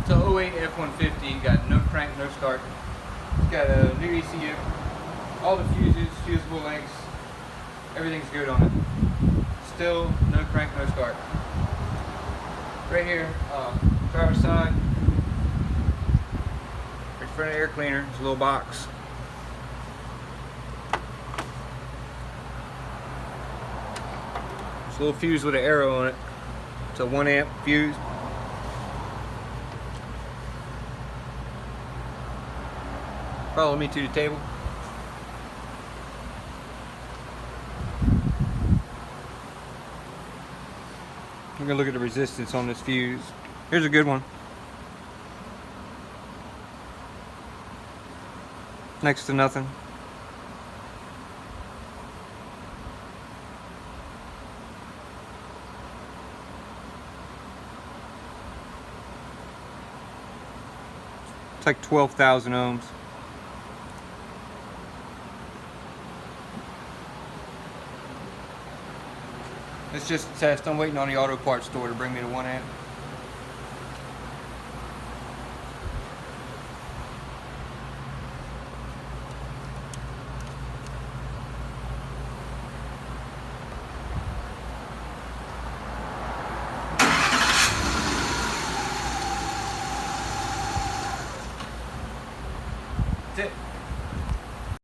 It's a '08 F-150, got no crank, no start. It's got a new ECU, all the fuses, fusible links, everything's good on it. Still no crank, no start. Right here, driver's side, right front of air cleaner, it's a little box. It's a little fuse with an arrow on it. It's a 1 amp fuse. Follow me to the table. We're gonna look at the resistance on this fuse. Here's a good one. Next to nothing. It's like 12,000 ohms. It's just a test. I'm waiting on the auto parts store to bring me the 1 amp.